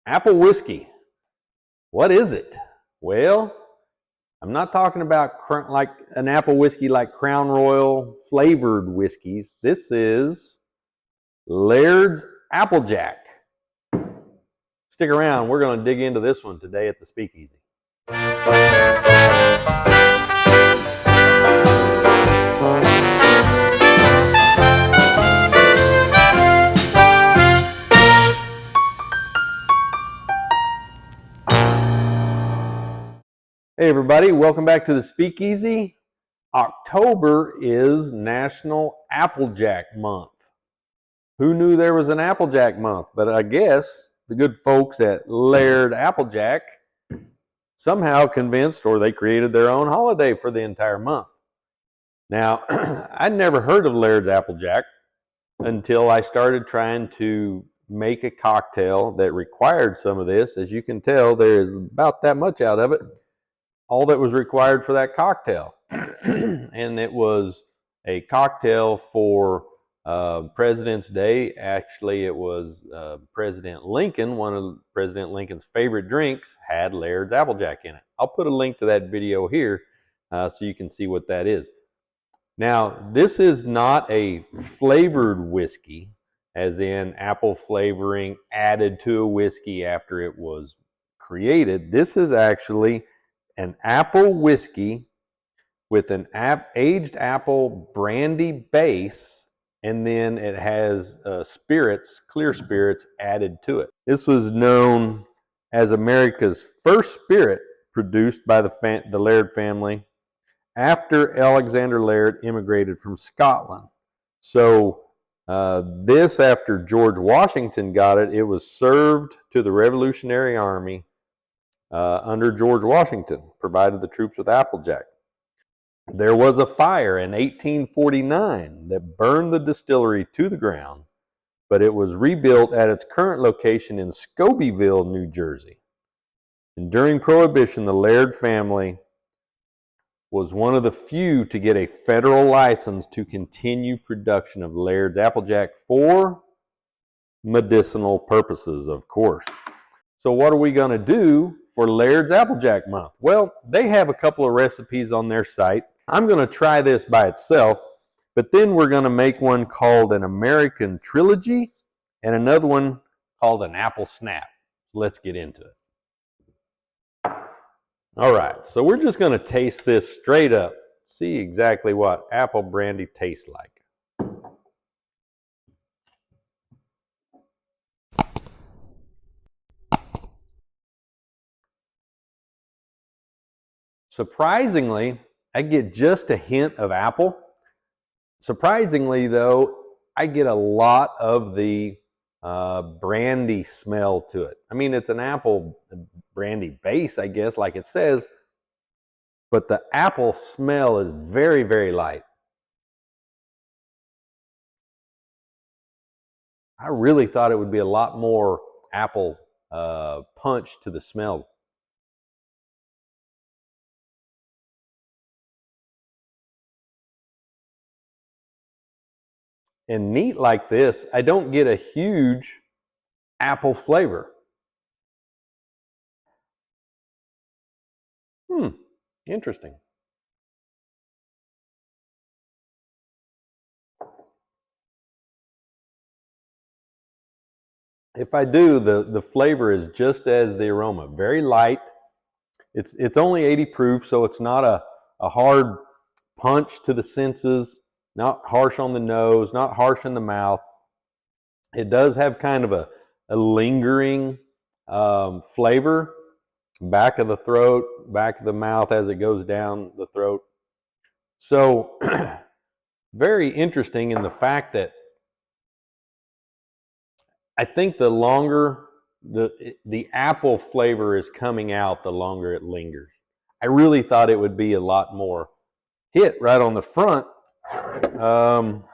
Apple whiskey. What is it? Well, I'm not talking about like an apple whiskey like Crown Royal flavored whiskeys. This is Laird's Applejack. Stick around. We're going to dig into this one today at the Speakeasy. Hey everybody, welcome back to the Speakeasy. October is National Applejack Month. Who knew there was an Applejack Month? But I guess the good folks at Laird Applejack somehow convinced, or they created their own holiday for the entire month. Now, I'd never heard of Laird's Applejack until I started trying to make a cocktail that required some of this. As you can tell, there is about that much out of it. All that was required for that cocktail. And it was a cocktail for President's Day. Actually, it was President Lincoln. One of President Lincoln's favorite drinks had Laird's Applejack in it. I'll put a link to that video here so you can see what that is. Now, this is not a flavored whiskey, as in apple flavoring added to a whiskey after it was created. This is actually an apple whiskey with an aged apple brandy base, and then it has spirits, clear spirits, added to it. This was known as America's first spirit produced by the Laird family after Alexander Laird immigrated from Scotland. So this, after George Washington got it, it was served to the Revolutionary Army under George Washington, provided the troops with Applejack. There was a fire in 1849 that burned the distillery to the ground, but it was rebuilt at its current location in Scobeyville, New Jersey. And during Prohibition, the Laird family was one of the few to get a federal license to continue production of Laird's Applejack for medicinal purposes, of course. So what are we going to do for Laird's Applejack Month? Well, they have a couple of recipes on their site. I'm going to try this by itself, but then we're going to make one called an American Trilogy and another one called an Apple Snap. Let's get into it. All right, so we're just going to taste this straight up, see exactly what apple brandy tastes like. Surprisingly, I get just a hint of apple. Surprisingly, though, I get a lot of the brandy smell to it. I mean, it's an apple brandy base, I guess, like it says, but the apple smell is very, very light. I really thought it would be a lot more apple punch to the smell. And neat like this, I don't get a huge apple flavor. Interesting. If I do, the flavor is just as the aroma. Very light. It's only 80 proof, so it's not a hard punch to the senses, not harsh on the nose, not harsh in the mouth. It does have kind of a lingering flavor, back of the throat, back of the mouth as it goes down the throat. So very interesting in the fact that I think the longer the apple flavor is coming out, the longer it lingers. I really thought it would be a lot more hit right on the front. Well,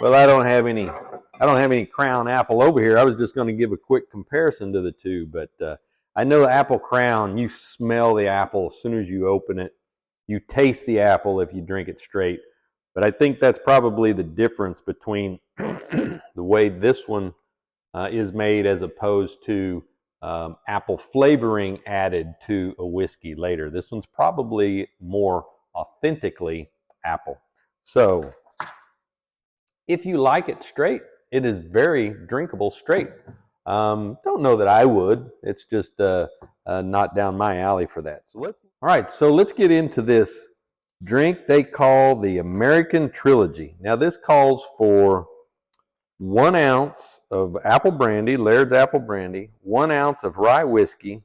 I don't have any Crown apple over here. I was just going to give a quick comparison to the two, but I know Apple Crown, you smell the apple as soon as you open it. You taste the apple if you drink it straight. But I think that's probably the difference between the way this one is made as opposed to apple flavoring added to a whiskey later. This one's probably more authentically apple. So if you like it straight, it is very drinkable straight. Don't know that I would. It's just not down my alley for that. All right, so let's get into this drink they call the American Trilogy. Now this calls for 1 ounce of apple brandy, Laird's apple brandy, 1 ounce of rye whiskey,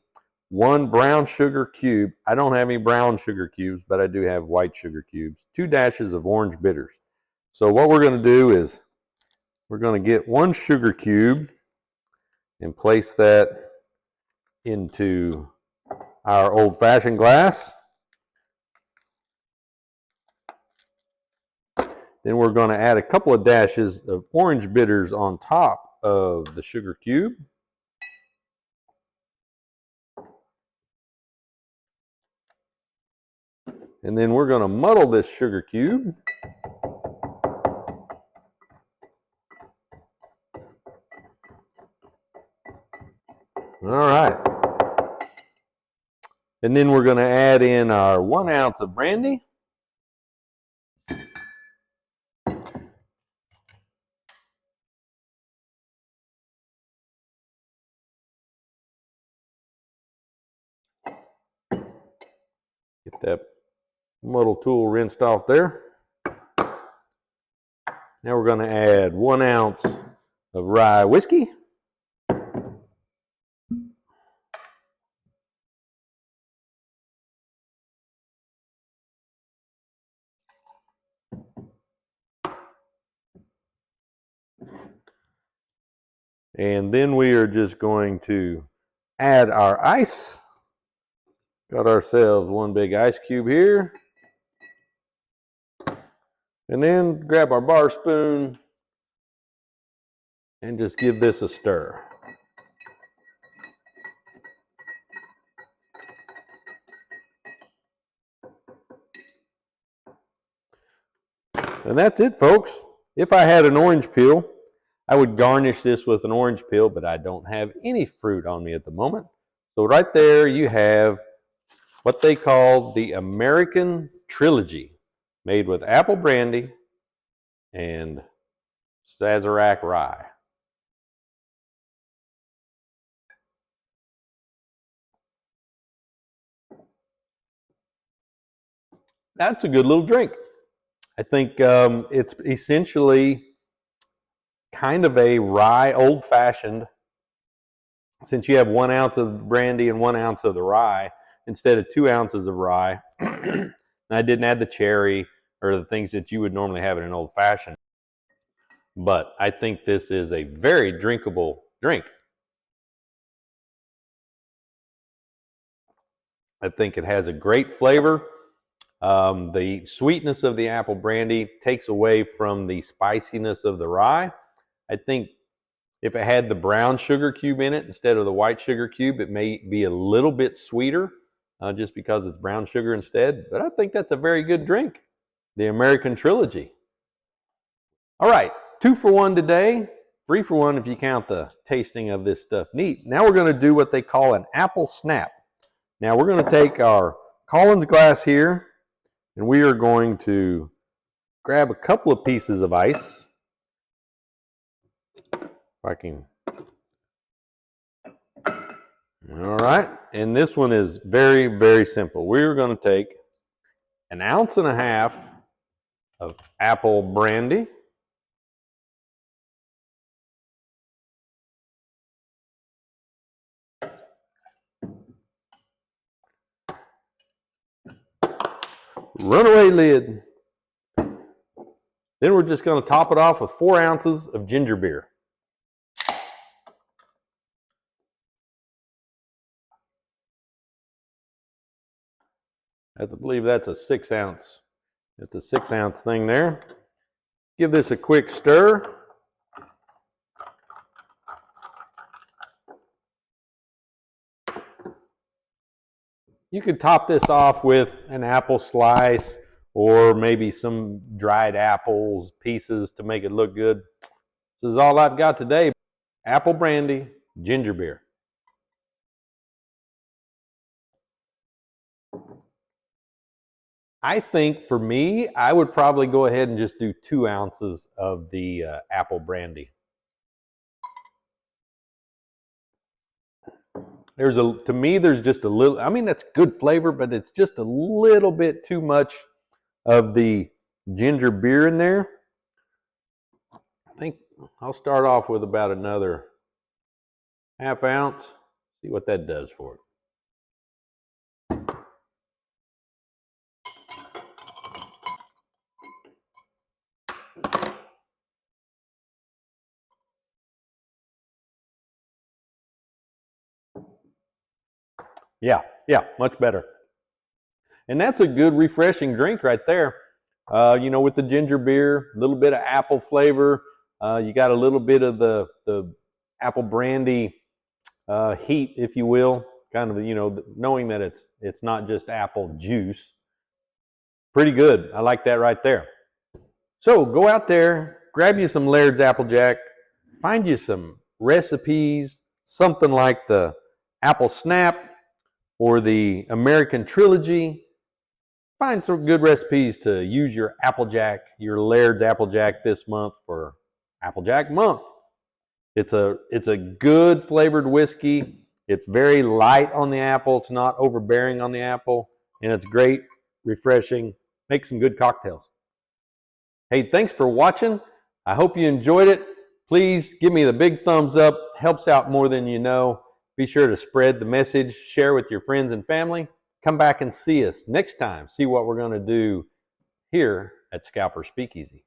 1 brown sugar cube. I don't have any brown sugar cubes, but I do have white sugar cubes. 2 dashes of orange bitters. So what we're going to do is we're going to get 1 sugar cube and place that into our old-fashioned glass. Then we're going to add a couple of dashes of orange bitters on top of the sugar cube. And then we're going to muddle this sugar cube. All right. And then we're going to add in our 1 ounce of brandy. Get that muddle tool rinsed off there. Now we're going to add 1 ounce of rye whiskey. And then we are just going to add our ice. Got ourselves 1 big ice cube here. And then grab our bar spoon and just give this a stir. And that's it, folks. If I had an orange peel, I would garnish this with an orange peel, but I don't have any fruit on me at the moment. So right there you have what they call the American Trilogy, made with apple brandy and Sazerac rye. That's a good little drink. I think it's essentially kind of a rye old-fashioned, since you have 1 ounce of brandy and 1 ounce of the rye instead of 2 ounces of rye. And I didn't add the cherry or the things that you would normally have in an old-fashioned. But I think this is a very drinkable drink. I think it has a great flavor. The sweetness of the apple brandy takes away from the spiciness of the rye. I think if it had the brown sugar cube in it instead of the white sugar cube, it may be a little bit sweeter just because it's brown sugar instead. But I think that's a very good drink, the American Trilogy. All right, 2 for 1 today, 3 for 1 if you count the tasting of this stuff neat. Now we're going to do what they call an apple snap. Now we're going to take our Collins glass here, and we are going to grab a couple of pieces of ice. If I can. All right, and this one is very, very simple. We're going to take 1.5 ounces of apple brandy. Runaway lid. Then we're just going to top it off with 4 ounces of ginger beer. I believe that's a 6 ounce. It's a 6 ounce thing there. Give this a quick stir. You could top this off with an apple slice or maybe some dried apples pieces to make it look good. This is all I've got today. apple brandy, ginger beer. I think for me, I would probably go ahead and just do 2 ounces of the apple brandy. To me, there's just a little, I mean, that's good flavor, but it's just a little bit too much of the ginger beer in there. I think I'll start off with about another ½ ounce, see what that does for it. Yeah, much better. And that's a good refreshing drink right there. You know, with the ginger beer, a little bit of apple flavor. You got a little bit of the apple brandy heat, if you will. Kind of, you know, knowing that it's not just apple juice. Pretty good. I like that right there. So go out there, grab you some Laird's Applejack, find you some recipes, something like the Apple Snap or the American Trilogy. Find some good recipes to use your Applejack, your Laird's Applejack this month for Applejack Month. It's a good flavored whiskey. It's very light on the apple. It's not overbearing on the apple, and it's great, refreshing. Make some good cocktails. Hey, thanks for watching. I hope you enjoyed it. Please give me the big thumbs up. Helps out more than you know. Be sure to spread the message, share with your friends and family. Come back and see us next time. See what we're going to do here at Scalper Speakeasy.